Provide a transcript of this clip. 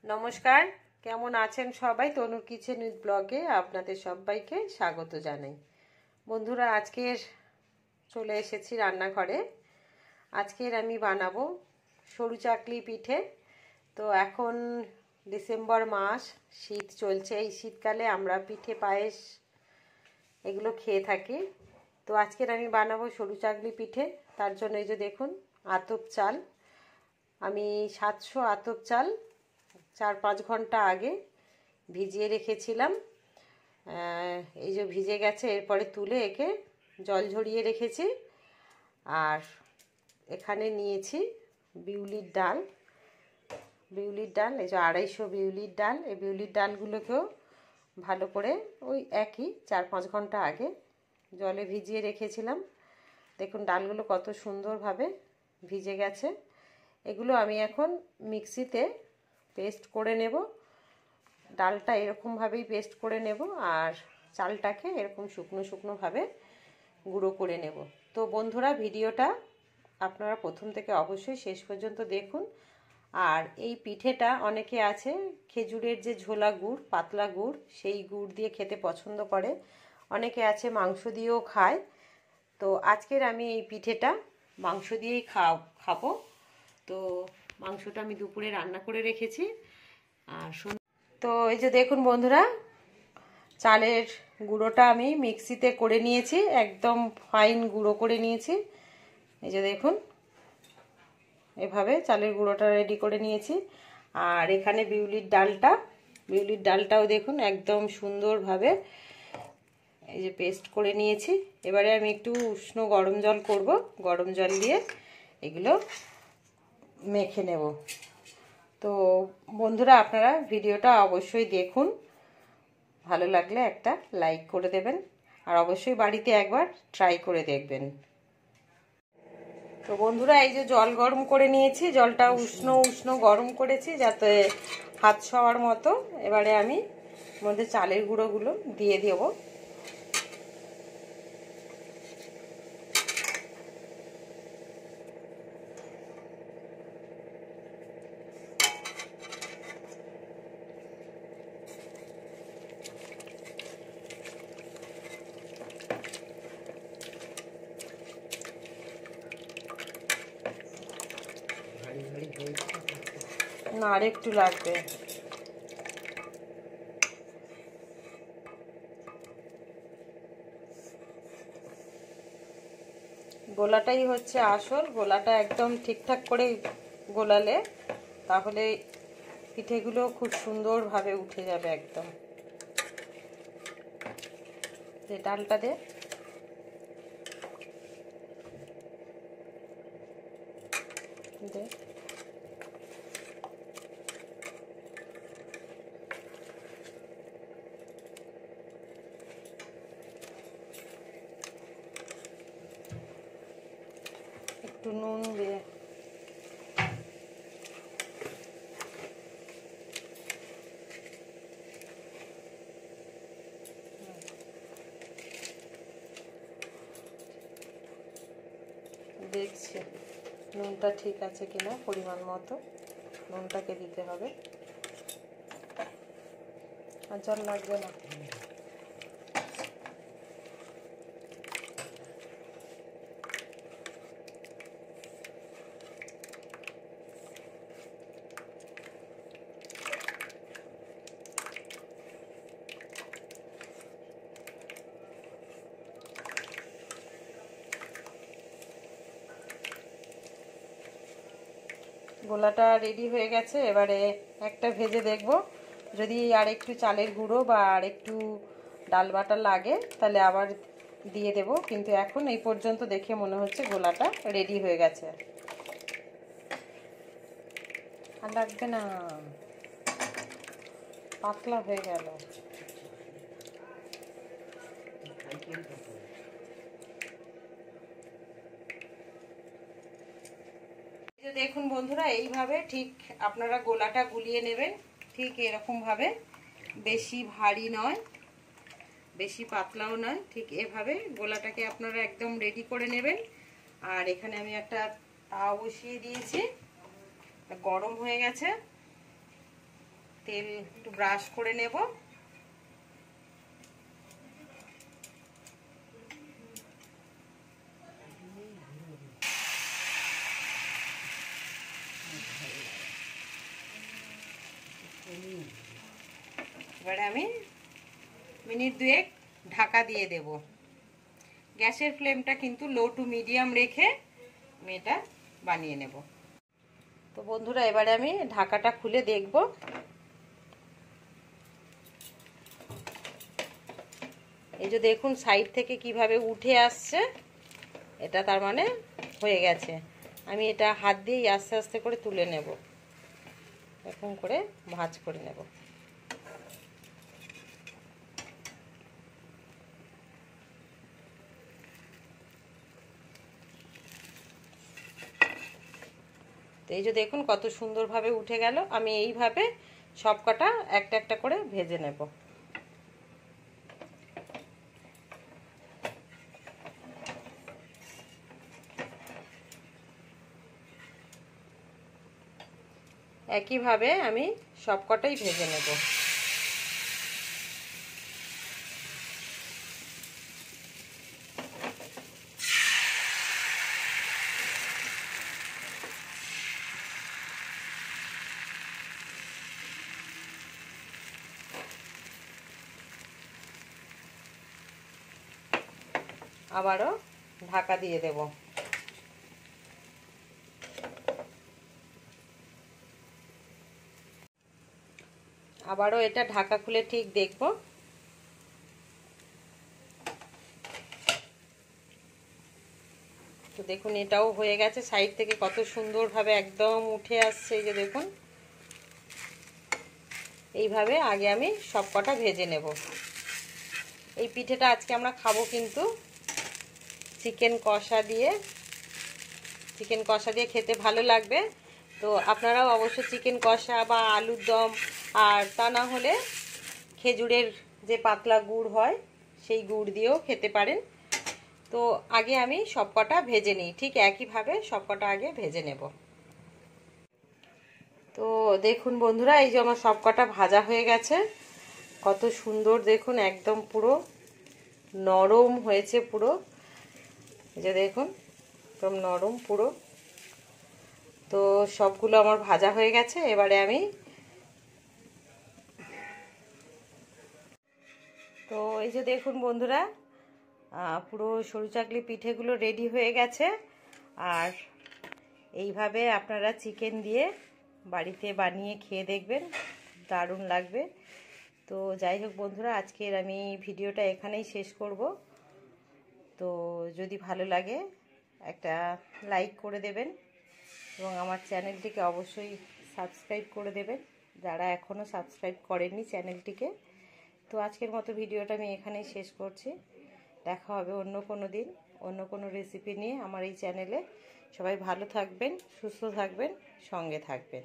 নমস্কার, কেমন আছেন সবাই? তনু কিচেন উইথ ব্লগে আপনাদের সবাইকে স্বাগত জানাই। বন্ধুরা, আজকের চলে এসেছি রান্নাঘরে। আজকের আমি বানাবো সরু চাকলি পিঠে। তো এখন ডিসেম্বর মাস, শীত চলছে। এই শীতকালে আমরা পিঠে পায়েস এগুলো খেয়ে থাকি। তো আজকের আমি বানাবো সরু চাকলি পিঠে। তার জন্য এই যে দেখুন, আতপ চাল। আমি 700 আতপ চাল 4-5 ঘন্টা আগে ভিজিয়ে রেখেছিলাম। এই যে ভিজে গেছে, এরপরে তুলে একে জল ঝরিয়ে রেখেছি। আর এখানে নিয়েছি বিউলির ডাল। এই যে 250 বিউলির ডাল। এই বিউলির ডালগুলোকেও ভালো করে ওই একই 4-5 ঘন্টা আগে জলে ভিজিয়ে রেখেছিলাম। দেখুন ডালগুলো কত সুন্দরভাবে ভিজে গেছে। এগুলো আমি এখন মিক্সিতে পেস্ট করে নেব। ডালটা এরকমভাবেই পেস্ট করে নেব, আর চালটাকে এরকম শুকনো শুকনোভাবে গুঁড়ো করে নেব। তো বন্ধুরা, ভিডিওটা আপনারা প্রথম থেকে অবশ্যই শেষ পর্যন্ত দেখুন। আর এই পিঠেটা অনেকে আছে খেজুরের যে ঝোলা গুড়, পাতলা গুড়, সেই গুড় দিয়ে খেতে পছন্দ করে। অনেকে আছে মাংস দিয়েও খায়। তো আজকের আমি এই পিঠেটা মাংস দিয়েই খাবো। তো মাংসটা আমি দুপুরে রান্না করে রেখেছি। আর তো এই যে দেখুন বন্ধুরা, চালের গুঁড়োটা আমি মিক্সিতে করে নিয়েছি, একদম ফাইন গুঁড়ো করে নিয়েছি। এই যে দেখুন, এভাবে চালের গুঁড়োটা রেডি করে নিয়েছি। আর এখানে বিউলির ডালটাও দেখুন একদম সুন্দরভাবে এই যে পেস্ট করে নিয়েছি। এবারে আমি একটু উষ্ণ গরম জল করব, গরম জল দিয়ে এগুলো মেখে নেব। তো বন্ধুরা, আপনারা ভিডিওটা অবশ্যই দেখুন। ভালো লাগলে একটা লাইক করে দেবেন, আর অবশ্যই বাড়িতে একবার ট্রাই করে দেখবেন। তো বন্ধুরা, এই যে জল গরম করে নিয়েছি, জলটা উষ্ণ গরম করেছি যাতে হাত ছোঁয়ার মতো। এবারে আমি মধ্যে চালের গুঁড়োগুলো দিয়ে দেবো। না, আর একটু লাগবে। গোলাটাই হচ্ছে আসল। গোলাটা একদম ঠিকঠাক করে গোলালে তাহলে পিঠেগুলো খুব সুন্দরভাবে উঠে যাবে একদম। যে ডালটা দে, দে। একটু নুন দিয়ে দেখছি নুনটা ঠিক আছে কিনা। পরিমাণ মতো নুনটাকে দিতে হবে, আর জল লাগবে না। গোলাটা রেডি হয়ে গেছে। এবারে একটা ভেজে দেখব, যদি আর একটু চালের গুঁড়ো বা আর একটু ডাল বাটা লাগে তাহলে আবার দিয়ে দেব। কিন্তু এখন এই পর্যন্ত দেখে মনে হচ্ছে গোলাটা রেডি হয়ে গেছে। আর লাগবে না, পাতলা হয়ে গেল। দেখুন বন্ধুরা, এইভাবে ঠিক আপনারা গোলাটা গুলিয়ে নেবেন, ঠিক এরকম ভাবে। বেশি ভারী নয়, বেশি পাতলাও নয়, ঠিক এভাবে গোলাটাকে আপনারা একদম রেডি করে নেবেন। আর এখানে আমি একটা তাওয়া বসিয়ে দিয়েছি, গরম হয়ে গেছে। তেল একটু ব্রাশ করে নেব। এবারে আমি মিনিট 2 ঢাকা দিয়ে দেব। গ্যাসের ফ্লেমটা কিন্তু লো টু মিডিয়াম রেখে আমি এটা বানিয়ে নেব। তো বন্ধুরা এবারে আমি ঢাকাটা খুলে দেখব। এই যে দেখুন সাইড থেকে কিভাবে উঠে আসছে, এটা তার মানে হয়ে গেছে। আমি এটা হাত দিয়ে আস্তে আস্তে করে তুলে নেব, এরকম করে ভাঁজ করে নেব। তো এই যে দেখুন কত সুন্দরভাবে উঠে গেল। আমি এইভাবে সবকটা একটা একটা করে ভেজে নেব। একইভাবে আমি সবকটাই ভেজে নেব। আবারও ঢাকা দিয়ে দেব। আবারও এটা ঢাকা খুলে ঠিক দেখব। তো দেখুন এটাও হয়ে গেছে, সাইড থেকে কত সুন্দরভাবে একদম উঠে আসছে। এই যে দেখুন এইভাবে আগে আমি সবকটা ভেজে নেব। এই পিঠেটা আজকে আমরা খাবো কিন্তু চিকেন কষা দিয়ে। চিকেন কষা দিয়ে খেতে ভালো লাগবে। তো আপনারাও অবশ্য চিকেন কষা বা আলুর দম, আর তা না হলে খেজুরের যে পাতলা গুড় হয় সেই গুড় দিয়েও খেতে পারেন। তো আগে আমি সবকটা ভেজে নিই, ঠিক একইভাবে সবকটা আগে ভেজে নেব। তো দেখুন বন্ধুরা এই যে আমার সবকটা ভাজা হয়ে গেছে। কত সুন্দর দেখুন, একদম পুরো নরম হয়েছে পুরো। এই যে দেখুন একদম নরম পুরো। তো সবগুলো আমার ভাজা হয়ে গেছে। এবারে আমি তো এই যে দেখুন বন্ধুরা পুরো সরু চাকলি পিঠেগুলো রেডি হয়ে গেছে। আর এইভাবে আপনারা চিকেন দিয়ে বাড়িতে বানিয়ে খেয়ে দেখবেন, দারুণ লাগবে। তো যাই হোক বন্ধুরা, আজকের আমি ভিডিওটা এখানেই শেষ করব। তো যদি ভালো লাগে একটা লাইক করে দেবেন এবং আমার চ্যানেলটিকে অবশ্যই সাবস্ক্রাইব করে দেবেন যারা এখনও সাবস্ক্রাইব করেননি চ্যানেলটিকে। তো আজকের মতো ভিডিওটা আমি এখানেই শেষ করছি। দেখা হবে অন্য কোনো দিন অন্য কোনো রেসিপি নিয়ে আমার এই চ্যানেলে। সবাই ভালো থাকবেন, সুস্থ থাকবেন, সঙ্গে থাকবেন।